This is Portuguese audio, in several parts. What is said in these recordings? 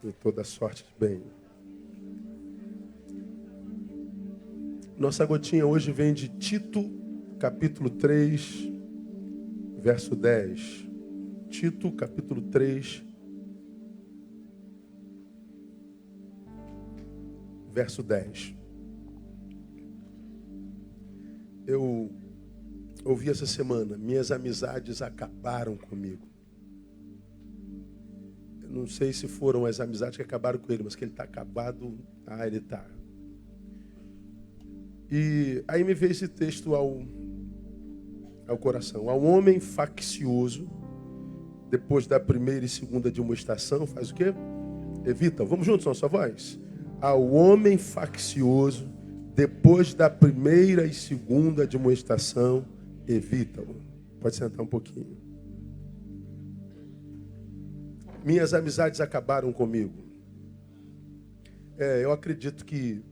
e toda sorte de bem. Nossa gotinha hoje vem de Tito, capítulo 3, verso 10. Tito, capítulo 3, verso 10. Eu ouvi essa semana, minhas amizades acabaram comigo. Eu não sei se foram as amizades que acabaram com ele, mas que ele está acabado, ele está. E aí me veio esse texto ao coração. Ao homem faccioso, depois da primeira e segunda admoestação, faz o quê? Evita. Vamos juntos, nossa voz. Ao homem faccioso, depois da primeira e segunda admoestação, evita-o. Pode sentar um pouquinho. Minhas amizades acabaram comigo. Eu acredito que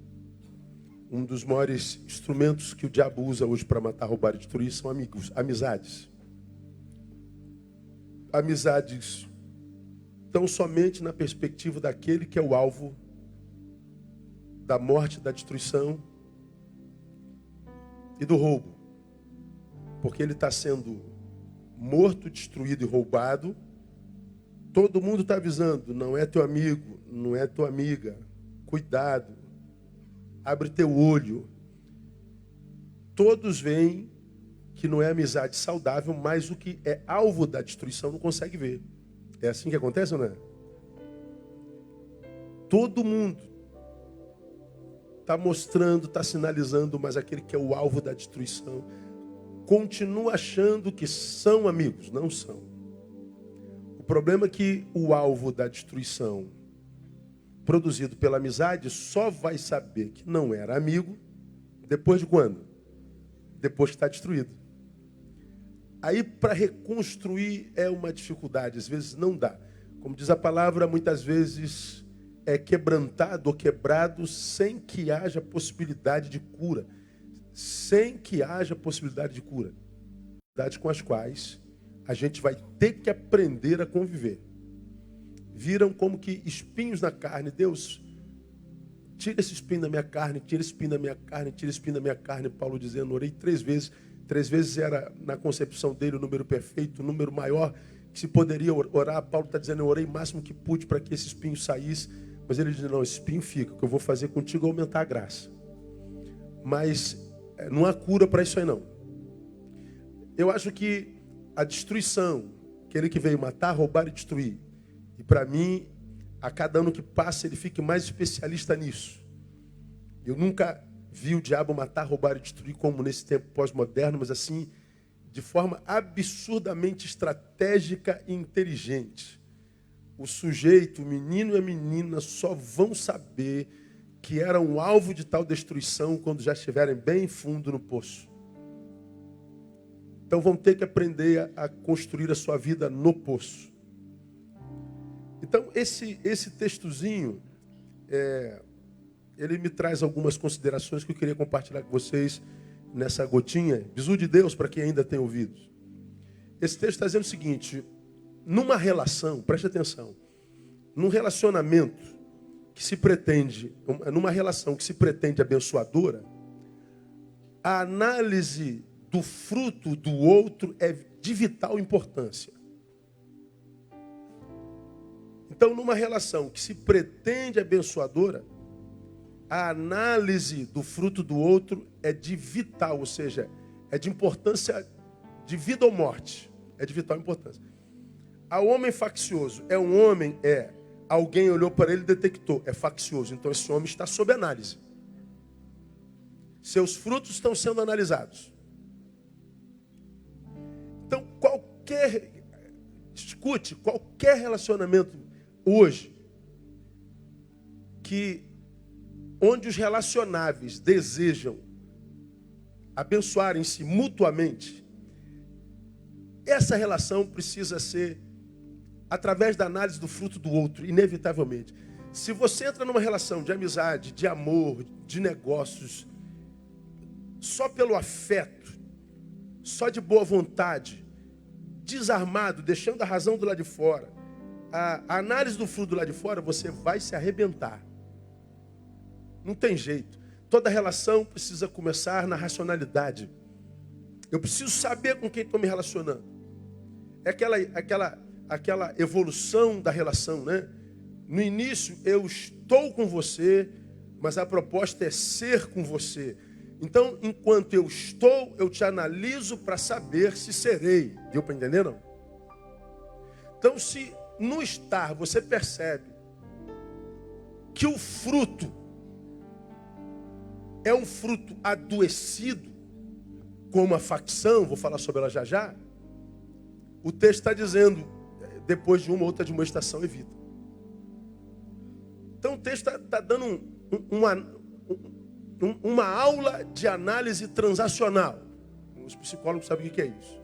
um dos maiores instrumentos que o diabo usa hoje para matar, roubar e destruir são amigos, amizades. Amizades tão somente na perspectiva daquele que é o alvo da morte, da destruição e do roubo. Porque ele está sendo morto, destruído e roubado. Todo mundo está avisando, não é teu amigo, não é tua amiga. Cuidado, abre teu olho. Todos veem que não é amizade saudável, mas o que é alvo da destruição não consegue ver. É assim que acontece ou não é? Todo mundo está mostrando, está sinalizando, mas aquele que é o alvo da destruição continua achando que são amigos. Não são. O problema é que o alvo da destruição produzido pela amizade só vai saber que não era amigo depois de quando? Depois que está destruído. Aí para reconstruir é uma dificuldade, às vezes não dá. Como diz a palavra, muitas vezes é quebrantado ou quebrado sem que haja possibilidade de cura. Sem que haja possibilidade de cura. Com as quais a gente vai ter que aprender a conviver. Viram como que espinhos na carne. Deus, tira esse espinho da minha carne, tira esse espinho da minha carne, tira esse espinho da minha carne. Paulo dizendo, orei 3 vezes. 3 vezes era, na concepção dele, o número perfeito, o número maior que se poderia orar. Paulo está dizendo, eu orei o máximo que pude para que esse espinho saísse. Mas ele diz, não, esse espinho fica. O que eu vou fazer contigo é aumentar a graça. Mas não há cura para isso aí não. Eu acho que a destruição, aquele que veio matar, roubar e destruir. E para mim, a cada ano que passa, ele fica mais especialista nisso. Eu nunca vi o diabo matar, roubar e destruir como nesse tempo pós-moderno, mas assim, de forma absurdamente estratégica e inteligente. O sujeito, o menino e a menina só vão saber que eram um alvo de tal destruição quando já estiverem bem fundo no poço. Então vão ter que aprender a construir a sua vida no poço. Então esse textozinho, ele me traz algumas considerações que eu queria compartilhar com vocês nessa gotinha. Bisu de Deus para quem ainda tem ouvidos. Esse texto está dizendo o seguinte, numa relação, preste atenção, num relacionamento que se pretende, numa relação que se pretende abençoadora, a análise do fruto do outro é de vital importância. Então, numa relação que se pretende abençoadora, a análise do fruto do outro é de vital, ou seja, é de importância de vida ou morte. É de vital importância. Ao homem faccioso, é um homem, alguém olhou para ele e detectou, é faccioso. Então, esse homem está sob análise. Seus frutos estão sendo analisados. Então, qualquer relacionamento hoje, onde os relacionáveis desejam abençoarem-se mutuamente, essa relação precisa ser através da análise do fruto do outro, inevitavelmente. Se você entra numa relação de amizade, de amor, de negócios, só pelo afeto, só de boa vontade, desarmado, deixando a razão do lado de fora, a análise do fruto lá de fora, você vai se arrebentar. Não tem jeito. Toda relação precisa começar na racionalidade. Eu preciso saber com quem estou me relacionando. É aquela evolução da relação, né? No início, eu estou com você, mas a proposta é ser com você. Então, enquanto eu estou, eu te analiso para saber se serei. Deu para entender, não? Então, se no estar você percebe que o fruto é um fruto adoecido, como a facção, vou falar sobre ela já já, o texto está dizendo, depois de uma outra admoestação, evita. Então o texto está dando uma aula de análise transacional. Os psicólogos sabem o que é isso.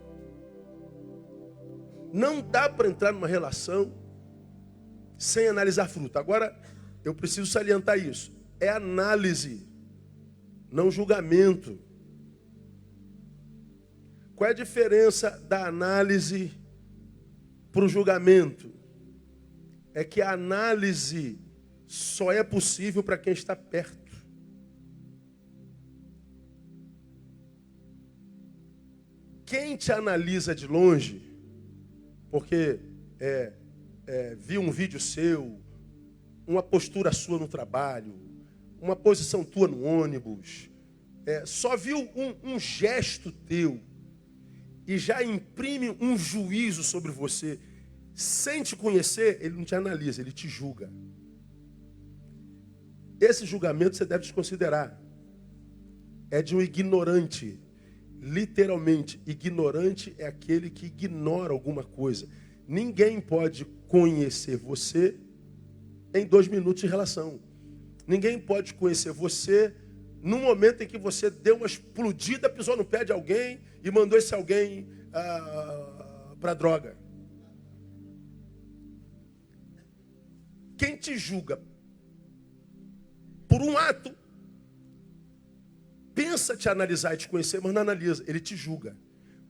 Não dá para entrar numa relação sem analisar fruto. Agora, eu preciso salientar isso. É análise, não julgamento. Qual é a diferença da análise para o julgamento? É que a análise só é possível para quem está perto. Quem te analisa de longe, porque viu um vídeo seu, uma postura sua no trabalho, uma posição tua no ônibus, só viu um gesto teu e já imprime um juízo sobre você, sem te conhecer, ele não te analisa, ele te julga. Esse julgamento você deve desconsiderar. É de um ignorante. Literalmente, ignorante é aquele que ignora alguma coisa. Ninguém pode conhecer você em 2 minutos de relação. Ninguém pode conhecer você no momento em que você deu uma explodida, pisou no pé de alguém e mandou esse alguém para droga. Quem te julga por um ato, pensa te analisar e te conhecer, mas não analisa, ele te julga.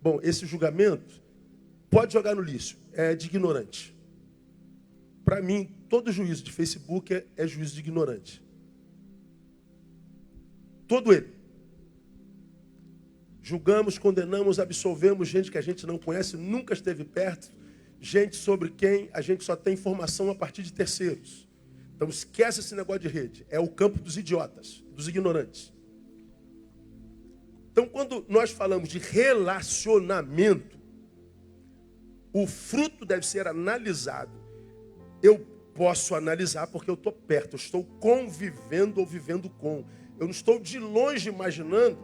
Bom, esse julgamento pode jogar no lixo, é de ignorante. Para mim, todo juízo de Facebook é juízo de ignorante. Todo ele. Julgamos, condenamos, absolvemos gente que a gente não conhece, nunca esteve perto, gente sobre quem a gente só tem informação a partir de terceiros. Então esquece esse negócio de rede. É o campo dos idiotas, dos ignorantes. Então quando nós falamos de relacionamento, o fruto deve ser analisado. Eu posso analisar porque eu estou perto, eu estou convivendo ou vivendo com. Eu não estou de longe imaginando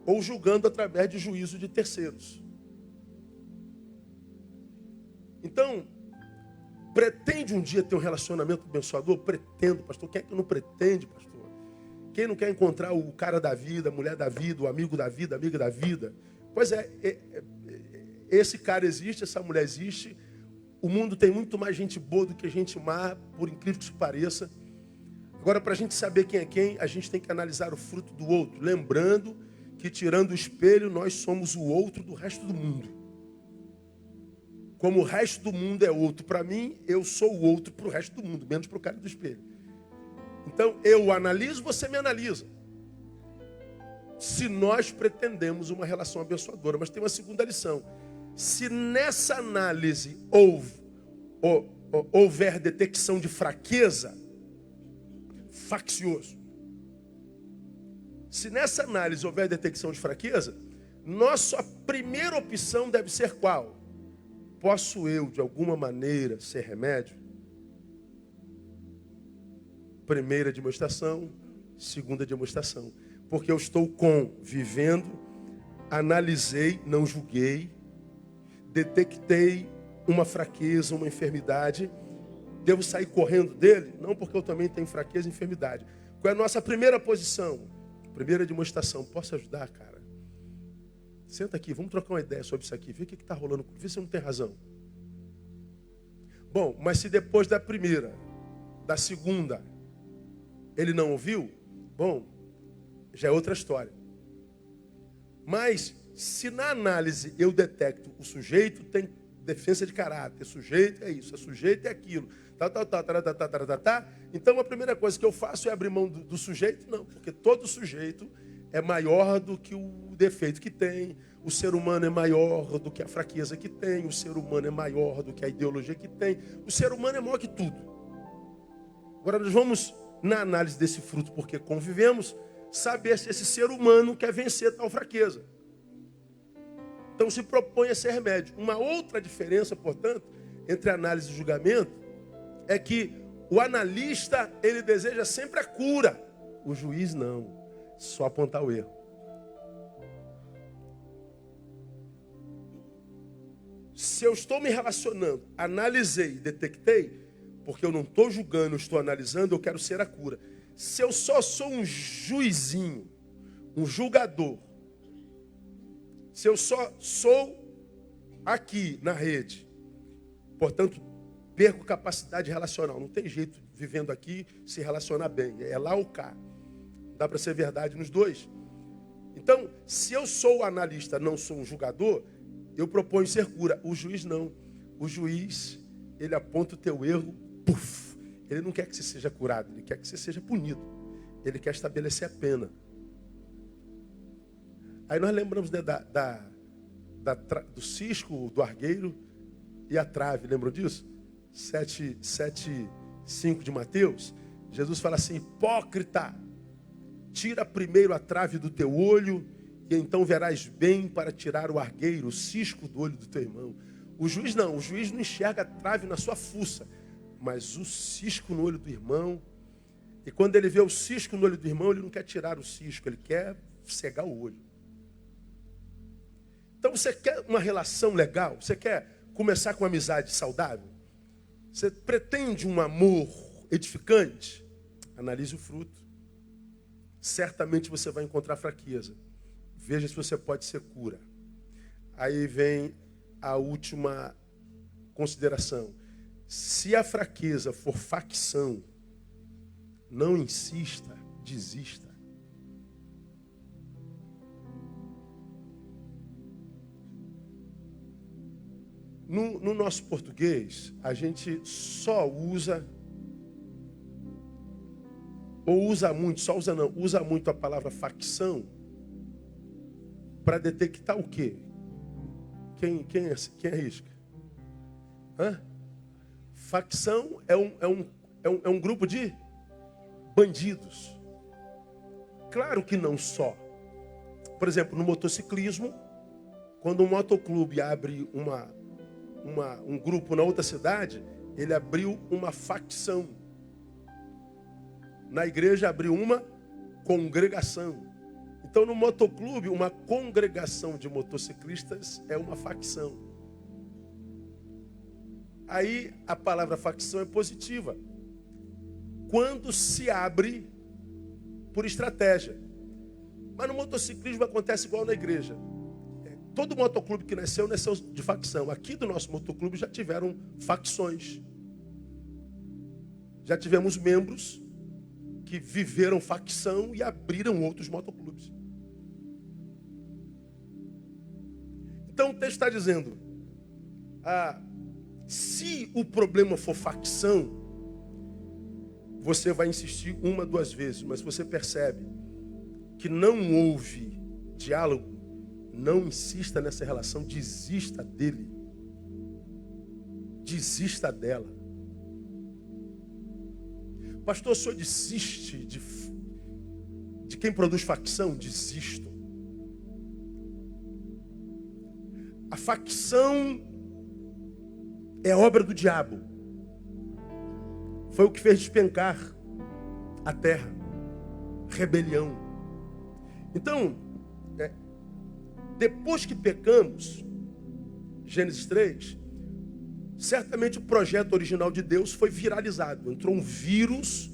ou julgando através de juízo de terceiros. Então, pretende um dia ter um relacionamento abençoador? Pretendo, pastor. Quem é que não pretende, pastor? Quem não quer encontrar o cara da vida, a mulher da vida, o amigo da vida, a amiga da vida? Pois esse cara existe, essa mulher existe. O mundo tem muito mais gente boa do que gente má, por incrível que isso pareça. Agora, para a gente saber quem é quem, a gente tem que analisar o fruto do outro. Lembrando que, tirando o espelho, nós somos o outro do resto do mundo. Como o resto do mundo é outro para mim, eu sou o outro para o resto do mundo, menos para o cara do espelho. Então, eu analiso, você me analisa. Se nós pretendemos uma relação abençoadora. Mas tem uma segunda lição. Se nessa análise houver detecção de fraqueza, faccioso. Se nessa análise houver detecção de fraqueza, nossa primeira opção deve ser qual? Posso eu, de alguma maneira, ser remédio? Primeira demonstração, segunda demonstração. Porque eu estou convivendo, analisei, não julguei, detectei uma fraqueza, uma enfermidade. Devo sair correndo dele? Não, porque eu também tenho fraqueza e enfermidade. Qual é a nossa primeira posição? Primeira demonstração. Posso ajudar, cara? Senta aqui, vamos trocar uma ideia sobre isso aqui. Vê o que está rolando. Vê se eu não tenho razão. Bom, mas se depois da primeira, da segunda, ele não ouviu, bom, já é outra história. Mas, se na análise eu detecto o sujeito tem defesa de caráter. Sujeito é isso, é sujeito é aquilo. Então, a primeira coisa que eu faço é abrir mão do sujeito? Não, porque todo sujeito é maior do que o defeito que tem. O ser humano é maior do que a fraqueza que tem. O ser humano é maior do que a ideologia que tem. O ser humano é maior que tudo. Agora nós vamos, na análise desse fruto, porque convivemos, saber se esse ser humano quer vencer tal fraqueza. Então se propõe esse remédio. Uma outra diferença, portanto, entre análise e julgamento, é que o analista, ele deseja sempre a cura. O juiz não, só apontar o erro. Se eu estou me relacionando, analisei, detectei, porque eu não estou julgando, eu estou analisando, eu quero ser a cura. Se eu só sou um juizinho, um julgador, se eu só sou aqui na rede, portanto, perco capacidade relacional. Não tem jeito, vivendo aqui, se relacionar bem. É lá ou cá. Dá para ser verdade nos dois. Então, se eu sou o analista, não sou um julgador, eu proponho ser cura. O juiz não. O juiz, ele aponta o teu erro, puf. Ele não quer que você seja curado, ele quer que você seja punido. Ele quer estabelecer a pena. Aí nós lembramos, né, do cisco, do argueiro e a trave. Lembram disso? 7:5 de Mateus. Jesus fala assim: hipócrita, tira primeiro a trave do teu olho, e então verás bem para tirar o argueiro, o cisco do olho do teu irmão. O juiz não enxerga a trave na sua fuça, mas o cisco no olho do irmão. E quando ele vê o cisco no olho do irmão, ele não quer tirar o cisco, ele quer cegar o olho. Então você quer uma relação legal? Você quer começar com uma amizade saudável? Você pretende um amor edificante? Analise o fruto. Certamente você vai encontrar fraqueza. Veja se você pode ser cura. Aí vem a última consideração. Se a fraqueza for facção, não insista, desista. No nosso português, a gente só usa, ou usa muito, só usa não, usa muito a palavra facção para detectar o quê? Quem arrisca? Hã? Facção é um grupo de bandidos. Claro que não só. Por exemplo, no motociclismo, quando um motoclube abre um grupo na outra cidade, ele abriu uma facção. Na igreja abriu uma congregação. Então, no motoclube, uma congregação de motociclistas é uma facção. Aí a palavra facção é positiva. Quando se abre por estratégia. Mas no motociclismo acontece igual na igreja. Todo motoclube que nasceu de facção. Aqui do nosso motoclube já tiveram facções. Já tivemos membros que viveram facção e abriram outros motoclubes. Então o texto está dizendo, se o problema for facção, você vai insistir 1, 2 vezes, mas se você percebe que não houve diálogo, não insista nessa relação, desista dele. Desista dela. Pastor, o senhor desiste de quem produz facção? Desisto. A facção é obra do diabo. Foi o que fez despencar a terra. Rebelião. Então, depois que pecamos, Gênesis 3, certamente o projeto original de Deus foi viralizado. Entrou um vírus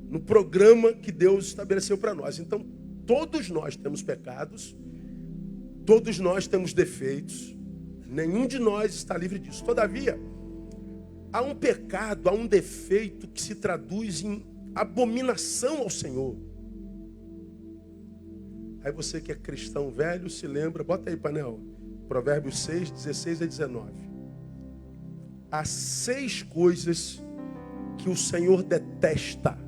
no programa que Deus estabeleceu para nós. Então, todos nós temos pecados, todos nós temos defeitos, nenhum de nós está livre disso. Todavia, há um pecado, há um defeito que se traduz em abominação ao Senhor. Aí você que é cristão velho se lembra, bota aí, painel, Provérbios 6, 16 a 19. Há 6 coisas que o Senhor detesta.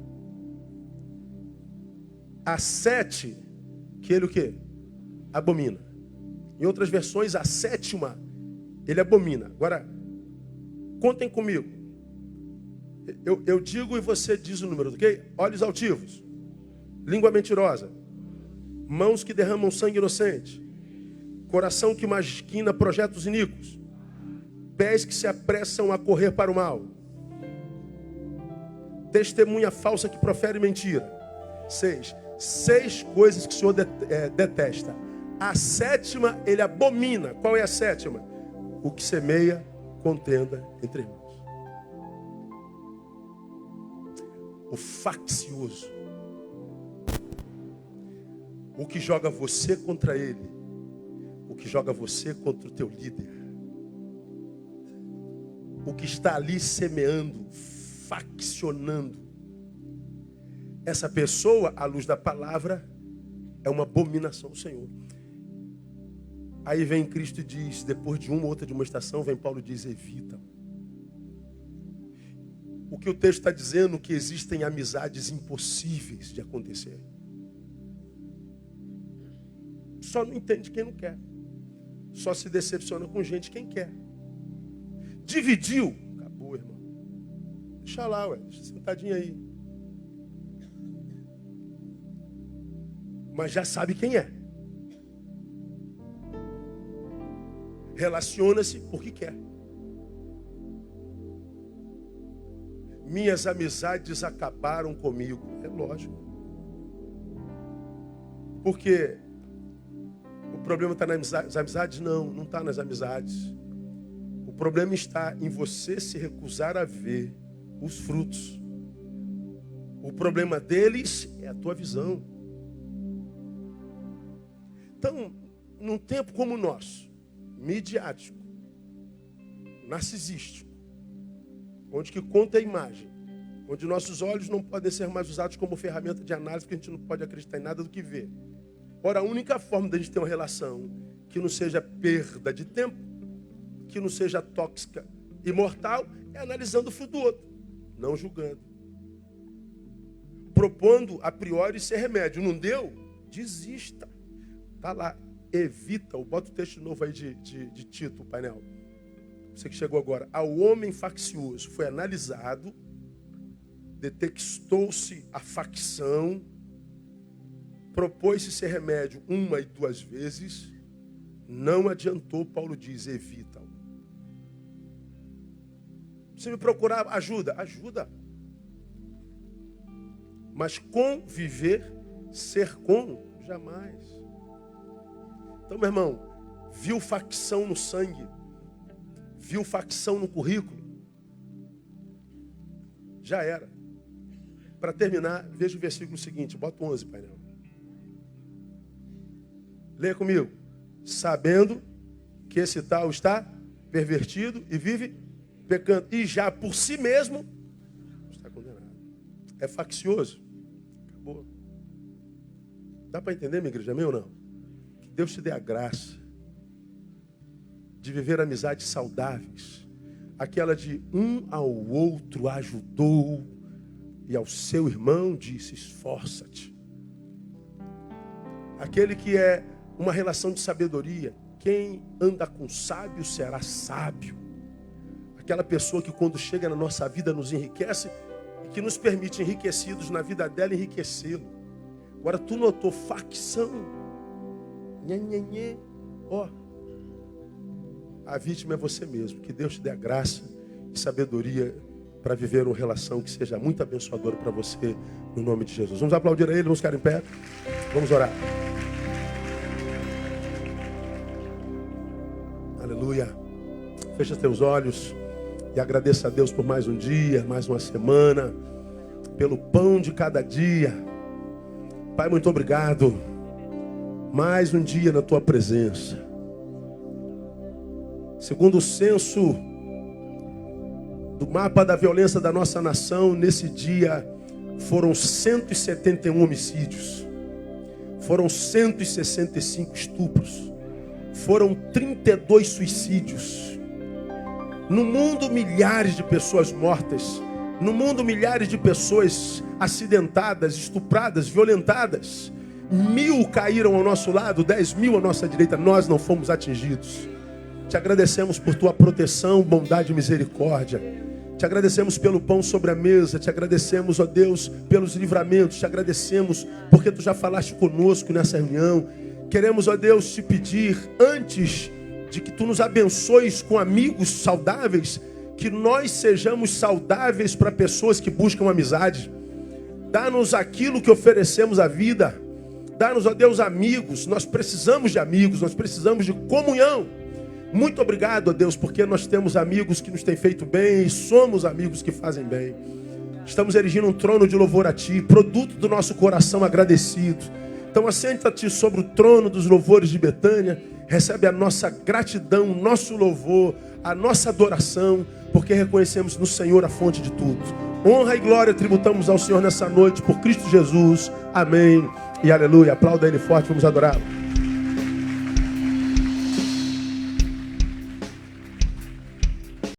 Há 7 que ele o quê? Abomina. Em outras versões, a 7ª ele abomina. Agora, contem comigo. Eu digo e você diz o número, ok? Olhos altivos, língua mentirosa, mãos que derramam sangue inocente, coração que maquina projetos iníquos, pés que se apressam a correr para o mal, testemunha falsa que profere mentira. 6 coisas que o Senhor detesta. A 7ª ele abomina. Qual é a 7ª? O que semeia contenda entre irmãos. O faccioso. O que joga você contra ele. O que joga você contra o teu líder. O que está ali semeando, faccionando. Essa pessoa, à luz da palavra, é uma abominação ao Senhor. Aí vem Cristo e diz, depois de uma ou outra demonstração, vem Paulo e diz, evita. O que o texto está dizendo é que existem amizades impossíveis de acontecer. Só não entende quem não quer. Só se decepciona com gente quem quer. Dividiu. Acabou, irmão. Deixa lá, deixa sentadinho aí. Mas já sabe quem é. Relaciona-se porque quer. Minhas amizades acabaram comigo. É lógico. Porque o problema está nas amizades? Não, não está nas amizades. O problema está em você se recusar a ver os frutos. O problema deles é a tua visão. Então, num tempo como o nosso, midiático, narcisístico, onde que conta a imagem, onde nossos olhos não podem ser mais usados como ferramenta de análise, porque a gente não pode acreditar em nada do que vê. Ora, a única forma da gente ter uma relação que não seja perda de tempo, que não seja tóxica e mortal, é analisando o fruto do outro, não julgando. Propondo a priori ser remédio. Não deu? Desista. Está lá, evita. Bota o texto novo aí de Tito, o painel. Você que chegou agora. Ao homem faccioso foi analisado, detectou-se a facção, propôs-se ser remédio 1 e 2 vezes, não adiantou, Paulo diz, evita-o. Se me procurar ajuda, ajuda. Mas conviver, ser com, jamais. Então, meu irmão, viu facção no sangue, viu facção no currículo, já era. Para terminar, veja o versículo seguinte, bota o 11, painel. Leia comigo. Sabendo que esse tal está pervertido e vive pecando, e já por si mesmo está condenado. É faccioso. Acabou. Dá para entender, minha igreja, amém ou não? Que Deus te dê a graça de viver amizades saudáveis. Aquela de um ao outro ajudou e ao seu irmão disse, esforça-te. Aquele que é uma relação de sabedoria. Quem anda com sábio será sábio. Aquela pessoa que quando chega na nossa vida nos enriquece e que nos permite, enriquecidos na vida dela, enriquecê-lo. Agora, tu notou facção? Ó, a vítima é você mesmo. Que Deus te dê a graça e sabedoria para viver uma relação que seja muito abençoadora para você, no nome de Jesus. Vamos aplaudir a Ele, vamos ficar em pé, vamos orar. Aleluia. Fecha teus olhos e agradeça a Deus por mais um dia, mais uma semana, pelo pão de cada dia. Pai, muito obrigado. Mais um dia na tua presença. Segundo o censo do mapa da violência da nossa nação, nesse dia foram 171 homicídios, foram 165 estupros, foram 32 suicídios. No mundo, milhares de pessoas mortas. No mundo, milhares de pessoas acidentadas, estupradas, violentadas. 1000 caíram ao nosso lado, 10.000 à nossa direita. Nós não fomos atingidos. Te agradecemos por tua proteção, bondade e misericórdia. Te agradecemos pelo pão sobre a mesa. Te agradecemos, ó Deus, pelos livramentos. Te agradecemos porque tu já falaste conosco nessa reunião. Queremos, ó Deus, te pedir, antes de que tu nos abençoes com amigos saudáveis, que nós sejamos saudáveis para pessoas que buscam amizade. Dá-nos aquilo que oferecemos à vida. Dá-nos, ó Deus, amigos. Nós precisamos de amigos, nós precisamos de comunhão. Muito obrigado, ó Deus, porque nós temos amigos que nos têm feito bem e somos amigos que fazem bem. Estamos erigindo um trono de louvor a Ti, produto do nosso coração agradecido. Então assenta-te sobre o trono dos louvores de Betânia, recebe a nossa gratidão, o nosso louvor, a nossa adoração, porque reconhecemos no Senhor a fonte de tudo. Honra e glória tributamos ao Senhor nessa noite, por Cristo Jesus. Amém e aleluia. Aplauda Ele forte, vamos adorá-lo.